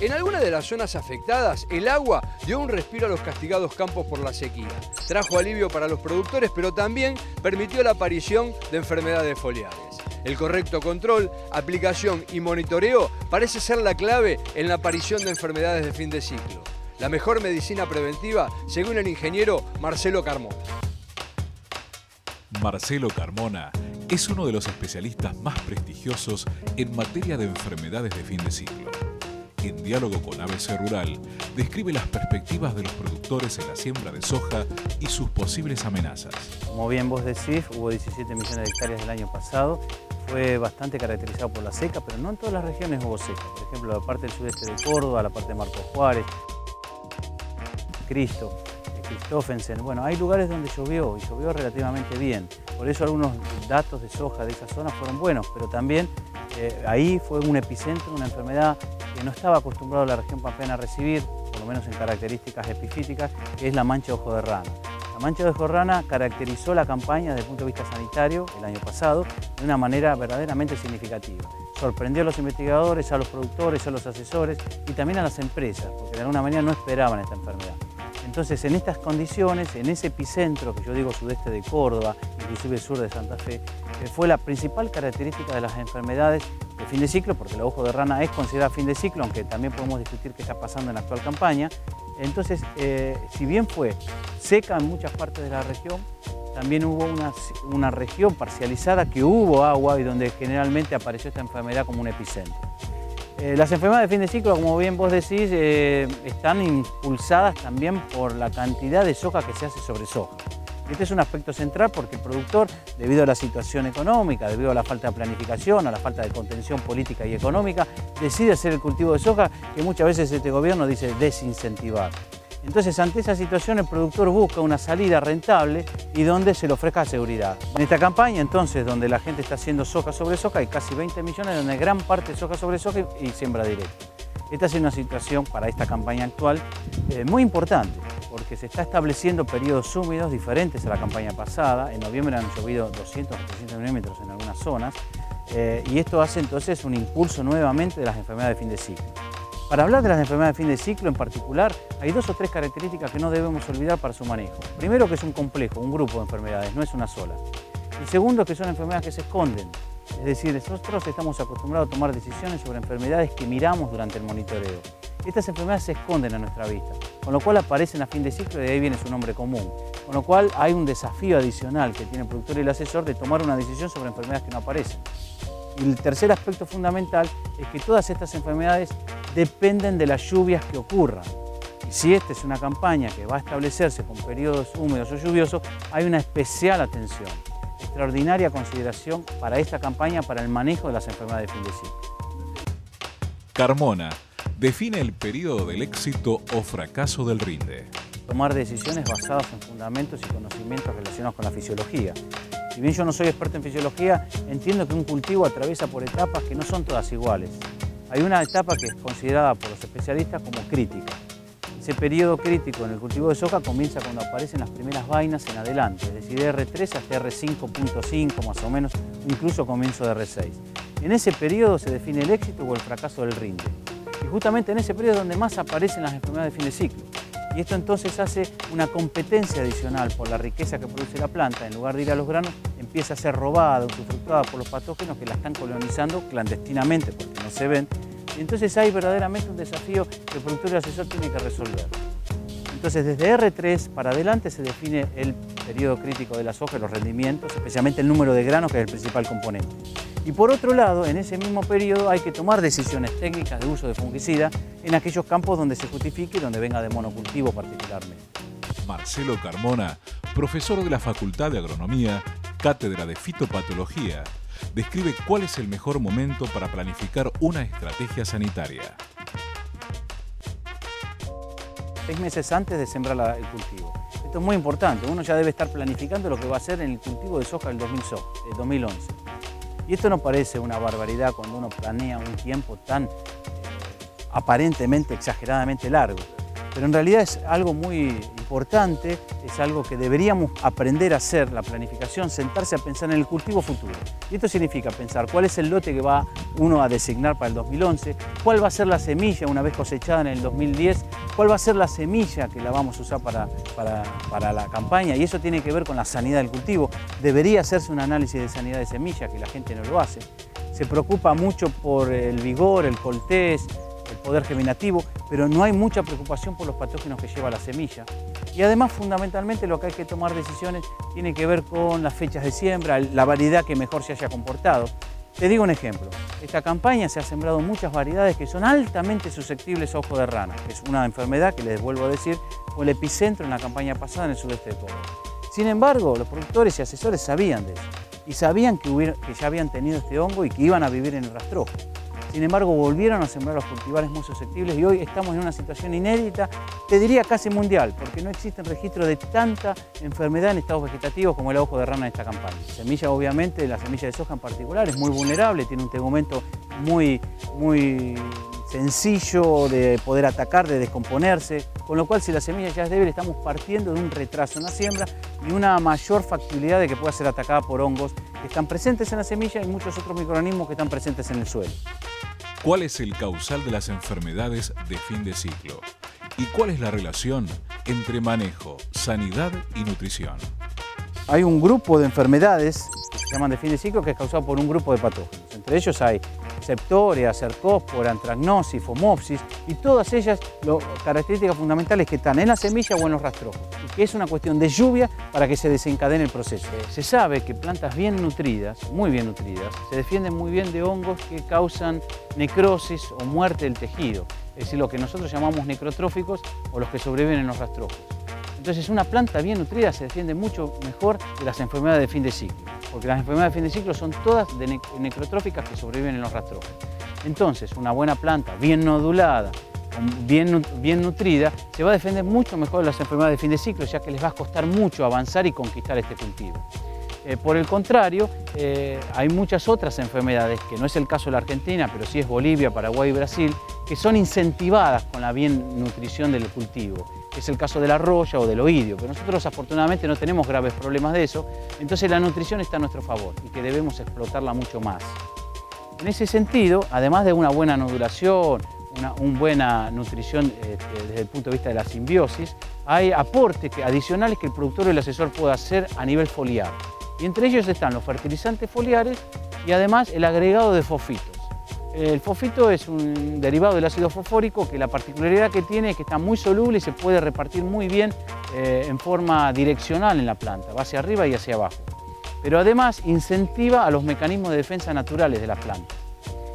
En algunas de las zonas afectadas, el agua dio un respiro a los castigados campos por la sequía. Trajo alivio para los productores, pero también permitió la aparición de enfermedades foliares. El correcto control, aplicación y monitoreo parece ser la clave en la aparición de enfermedades de fin de ciclo. La mejor medicina preventiva, según el ingeniero Marcelo Carmona. Marcelo Carmona es uno de los especialistas más prestigiosos en materia de enfermedades de fin de ciclo. En diálogo con ABC Rural, describe las perspectivas de los productores en la siembra de soja y sus posibles amenazas. Como bien vos decís, hubo 17 millones de hectáreas el año pasado. Fue bastante caracterizado por la seca, pero no en todas las regiones hubo seca. Por ejemplo, la parte del sudeste de Córdoba, la parte de Marcos Juárez, Christofensen. Bueno, hay lugares donde llovió y llovió relativamente bien. Por eso algunos datos de soja de esa zona fueron buenos, pero también ahí fue un epicentro, una enfermedad que no estaba acostumbrado la región pampeana a recibir, por lo menos en características epifíticas, que es la mancha de ojo de rana. La mancha de ojo de rana caracterizó la campaña desde el punto de vista sanitario el año pasado de una manera verdaderamente significativa. Sorprendió a los investigadores, a los productores, a los asesores y también a las empresas, porque de alguna manera no esperaban esta enfermedad. Entonces, en estas condiciones, en ese epicentro, que yo digo sudeste de Córdoba, inclusive el sur de Santa Fe, fue la principal característica de las enfermedades de fin de ciclo, porque el ojo de rana es considerado fin de ciclo, aunque también podemos discutir qué está pasando en la actual campaña. Entonces, si bien fue seca en muchas partes de la región, también hubo una región parcializada que hubo agua y donde generalmente apareció esta enfermedad como un epicentro. Las enfermedades de fin de ciclo, como bien vos decís, están impulsadas también por la cantidad de soja que se hace sobre soja. Este es un aspecto central porque el productor, debido a la situación económica, debido a la falta de planificación, a la falta de contención política y económica, decide hacer el cultivo de soja que muchas veces este gobierno dice desincentivar. Entonces, ante esa situación, el productor busca una salida rentable y donde se le ofrezca seguridad. En esta campaña, entonces, donde la gente está haciendo soja sobre soja, hay casi 20 millones, donde gran parte es soja sobre soja y siembra directa. Esta es una situación para esta campaña actual muy importante, porque se está estableciendo periodos húmedos diferentes a la campaña pasada. En noviembre han llovido 200 o 300 milímetros en algunas zonas, y esto hace entonces un impulso nuevamente de las enfermedades de fin de ciclo. Para hablar de las enfermedades de fin de ciclo en particular, hay 2 o 3 características que no debemos olvidar para su manejo. Primero, que es un complejo, un grupo de enfermedades, no es una sola. Y segundo, que son enfermedades que se esconden. Es decir, nosotros estamos acostumbrados a tomar decisiones sobre enfermedades que miramos durante el monitoreo. Estas enfermedades se esconden a nuestra vista, con lo cual aparecen a fin de ciclo y de ahí viene su nombre común. Con lo cual hay un desafío adicional que tiene el productor y el asesor de tomar una decisión sobre enfermedades que no aparecen. Y el tercer aspecto fundamental es que todas estas enfermedades dependen de las lluvias que ocurran. Y si esta es una campaña que va a establecerse con periodos húmedos o lluviosos, hay una especial atención, extraordinaria consideración para esta campaña para el manejo de las enfermedades de fin de ciclo. Carmona define el periodo del éxito o fracaso del rinde. Tomar decisiones basadas en fundamentos y conocimientos relacionados con la fisiología. Si bien yo no soy experto en fisiología, entiendo que un cultivo atraviesa por etapas que no son todas iguales. Hay una etapa que es considerada por los especialistas como crítica. Ese periodo crítico en el cultivo de soja comienza cuando aparecen las primeras vainas en adelante, es decir, de R3 hasta R5.5 más o menos, incluso comienzo de R6. En ese periodo se define el éxito o el fracaso del rinde. Y justamente en ese periodo es donde más aparecen las enfermedades de fin de ciclo. Y esto entonces hace una competencia adicional por la riqueza que produce la planta. En lugar de ir a los granos, empieza a ser robada, usufructuada por los patógenos que la están colonizando clandestinamente porque no se ven. Y entonces hay verdaderamente un desafío que el productor y el asesor tiene que resolver. Entonces, desde R3 para adelante se define el periodo crítico de la soja, los rendimientos, especialmente el número de granos, que es el principal componente. Y por otro lado, en ese mismo periodo hay que tomar decisiones técnicas de uso de fungicida en aquellos campos donde se justifique y donde venga de monocultivo particularmente. Marcelo Carmona, profesor de la Facultad de Agronomía, Cátedra de Fitopatología, describe cuál es el mejor momento para planificar una estrategia sanitaria. 6 meses antes de sembrar el cultivo. Esto es muy importante, uno ya debe estar planificando lo que va a hacer en el cultivo de soja del 2011. Y esto no parece una barbaridad cuando uno planea un tiempo tan aparentemente exageradamente largo, pero en realidad es algo muy importante, es algo que deberíamos aprender a hacer, la planificación, sentarse a pensar en el cultivo futuro. Y esto significa pensar cuál es el lote que va uno a designar para el 2011, cuál va a ser la semilla una vez cosechada en el 2010, cuál va a ser la semilla que la vamos a usar para la campaña, y eso tiene que ver con la sanidad del cultivo. Debería hacerse un análisis de sanidad de semilla, que la gente no lo hace. Se preocupa mucho por el vigor, el coltés, el poder germinativo, pero no hay mucha preocupación por los patógenos que lleva la semilla. Y además, fundamentalmente, lo que hay que tomar decisiones tiene que ver con las fechas de siembra, la variedad que mejor se haya comportado. Te digo un ejemplo. Esta campaña se ha sembrado muchas variedades que son altamente susceptibles a ojo de rana, que es una enfermedad que, les vuelvo a decir, fue el epicentro en la campaña pasada en el sudeste de Córdoba. Sin embargo, los productores y asesores sabían de eso y sabían que ya habían tenido este hongo y que iban a vivir en el rastrojo. Sin embargo, volvieron a sembrar los cultivares muy susceptibles y hoy estamos en una situación inédita, te diría casi mundial, porque no existen registros de tanta enfermedad en estados vegetativos como el ojo de rana en esta campaña. La semilla, obviamente, la semilla de soja en particular, es muy vulnerable, tiene un tegumento muy sencillo de poder atacar, de descomponerse, con lo cual si la semilla ya es débil estamos partiendo de un retraso en la siembra y una mayor factibilidad de que pueda ser atacada por hongos que están presentes en la semilla y muchos otros microorganismos que están presentes en el suelo. ¿Cuál es el causal de las enfermedades de fin de ciclo? ¿Y cuál es la relación entre manejo, sanidad y nutrición? Hay un grupo de enfermedades que se llaman de fin de ciclo que es causado por un grupo de patógenos. Entre ellos hay Septoria, Cercospora, Anthragnosis, Phomopsis y todas ellas características fundamentales que están en la semilla o en los rastrojos y que es una cuestión de lluvia para que se desencadene el proceso. Se sabe que plantas bien nutridas, muy bien nutridas, se defienden muy bien de hongos que causan necrosis o muerte del tejido, es decir, lo que nosotros llamamos necrotróficos o los que sobreviven en los rastrojos. Entonces, una planta bien nutrida se defiende mucho mejor de las enfermedades de fin de ciclo, porque las enfermedades de fin de ciclo son todas necrotróficas que sobreviven en los rastrojos. Entonces, una buena planta bien nodulada, bien nutrida, se va a defender mucho mejor de las enfermedades de fin de ciclo, ya que les va a costar mucho avanzar y conquistar este cultivo. Por el contrario, hay muchas otras enfermedades, que no es el caso de la Argentina, pero sí es Bolivia, Paraguay y Brasil, que son incentivadas con la bien nutrición del cultivo. Es el caso de la roya o del oidio, pero nosotros afortunadamente no tenemos graves problemas de eso, entonces la nutrición está a nuestro favor y que debemos explotarla mucho más. En ese sentido, además de una buena nodulación, una buena nutrición desde el punto de vista de la simbiosis, hay aportes adicionales que el productor o el asesor puede hacer a nivel foliar. Y entre ellos están los fertilizantes foliares y además el agregado de fosfitos. El fosfito es un derivado del ácido fosfórico que la particularidad que tiene es que está muy soluble y se puede repartir muy bien en forma direccional en la planta, va hacia arriba y hacia abajo. Pero además incentiva a los mecanismos de defensa naturales de las plantas.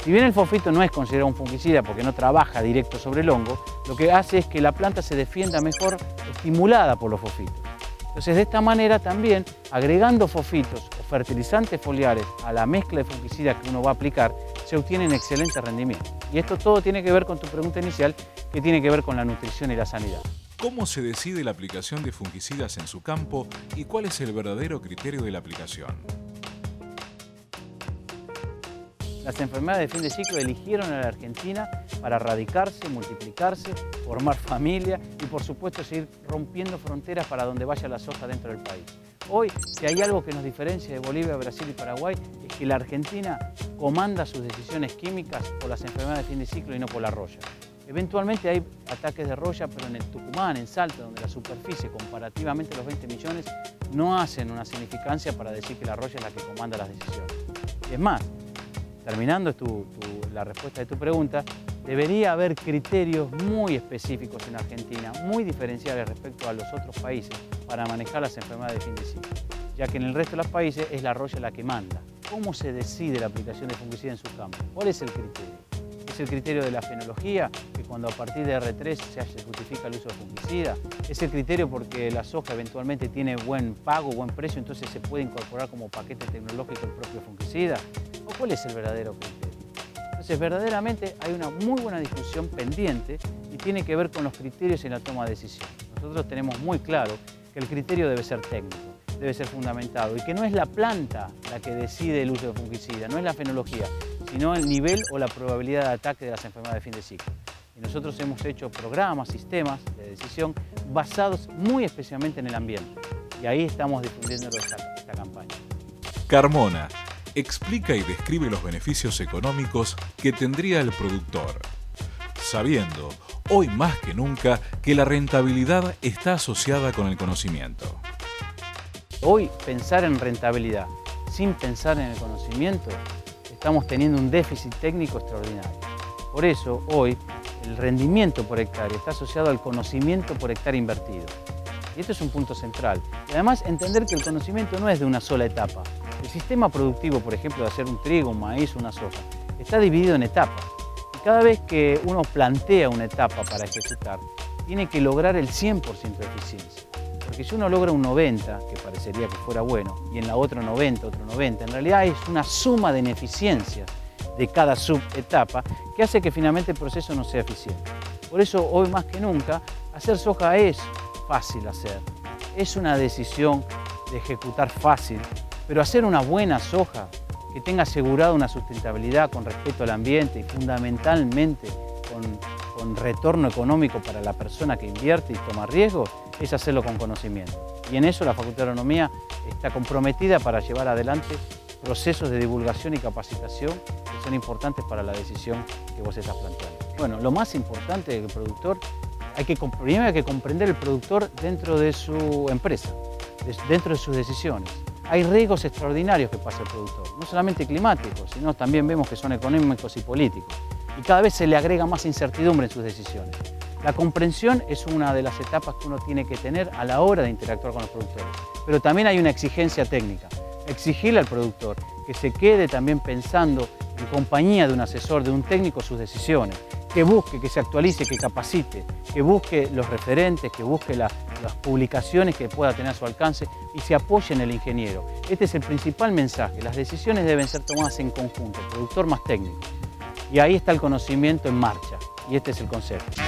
Si bien el fosfito no es considerado un fungicida porque no trabaja directo sobre el hongo, lo que hace es que la planta se defienda mejor estimulada por los fosfitos. Entonces, de esta manera también, agregando fosfitos o fertilizantes foliares a la mezcla de fungicidas que uno va a aplicar, se obtienen excelentes rendimientos. Y esto todo tiene que ver con tu pregunta inicial, que tiene que ver con la nutrición y la sanidad. ¿Cómo se decide la aplicación de fungicidas en su campo y cuál es el verdadero criterio de la aplicación? Las enfermedades de fin de ciclo eligieron a la Argentina para radicarse, multiplicarse, formar familia y por supuesto seguir rompiendo fronteras para donde vaya la soja dentro del país. Hoy, si hay algo que nos diferencia de Bolivia, Brasil y Paraguay, es que la Argentina comanda sus decisiones químicas por las enfermedades de fin de ciclo y no por la roya. Eventualmente hay ataques de roya, pero en el Tucumán, en Salta, donde la superficie, comparativamente a los 20 millones, no hacen una significancia para decir que la roya es la que comanda las decisiones. Y es más, terminando la respuesta de tu pregunta, debería haber criterios muy específicos en Argentina, muy diferenciales respecto a los otros países para manejar las enfermedades de fin de ciclo, ya que en el resto de los países es la roya la que manda. ¿Cómo se decide la aplicación de fungicida en su campo? ¿Cuál es el criterio? ¿Es el criterio de la fenología, que cuando a partir de R3 se justifica el uso de fungicida? ¿Es el criterio porque la soja eventualmente tiene buen pago, buen precio, entonces se puede incorporar como paquete tecnológico el propio fungicida? ¿O cuál es el verdadero criterio? Entonces, verdaderamente hay una muy buena discusión pendiente y tiene que ver con los criterios en la toma de decisión. Nosotros tenemos muy claro que el criterio debe ser técnico, debe ser fundamentado y que no es la planta la que decide el uso de fungicida, no es la fenología, sino el nivel o la probabilidad de ataque de las enfermedades de fin de ciclo. Y nosotros hemos hecho programas, sistemas de decisión basados muy especialmente en el ambiente. Y ahí estamos difundiendo esta campaña. Carmona explica y describe los beneficios económicos que tendría el productor, sabiendo, hoy más que nunca, que la rentabilidad está asociada con el conocimiento. Hoy pensar en rentabilidad sin pensar en el conocimiento, estamos teniendo un déficit técnico extraordinario. Por eso hoy el rendimiento por hectárea está asociado al conocimiento por hectárea invertido. Y esto es un punto central. Y además entender que el conocimiento no es de una sola etapa. El sistema productivo, por ejemplo, de hacer un trigo, un maíz, una soja, está dividido en etapas. Y cada vez que uno plantea una etapa para ejecutar, tiene que lograr el 100% de eficiencia. Porque si uno logra un 90, que parecería que fuera bueno, y en la otra 90, otro 90, en realidad es una suma de ineficiencias de cada subetapa que hace que finalmente el proceso no sea eficiente. Por eso hoy más que nunca hacer soja es fácil hacer, es una decisión de ejecutar fácil, pero hacer una buena soja que tenga asegurada una sustentabilidad con respeto al ambiente y fundamentalmente con retorno económico para la persona que invierte y toma riesgos, es hacerlo con conocimiento. Y en eso la Facultad de Agronomía está comprometida para llevar adelante procesos de divulgación y capacitación que son importantes para la decisión que vos estás planteando. Bueno, lo más importante del productor, primero hay que comprender el productor dentro de su empresa, dentro de sus decisiones. Hay riesgos extraordinarios que pasa el productor, no solamente climáticos, sino también vemos que son económicos y políticos. Y cada vez se le agrega más incertidumbre en sus decisiones. La comprensión es una de las etapas que uno tiene que tener a la hora de interactuar con los productores. Pero también hay una exigencia técnica. Exigirle al productor que se quede también pensando en compañía de un asesor, de un técnico, sus decisiones. Que busque, que se actualice, que capacite, que busque los referentes, que busque las publicaciones que pueda tener a su alcance y se apoye en el ingeniero. Este es el principal mensaje. Las decisiones deben ser tomadas en conjunto, productor más técnico. Y ahí está el conocimiento en marcha. Y este es el concepto.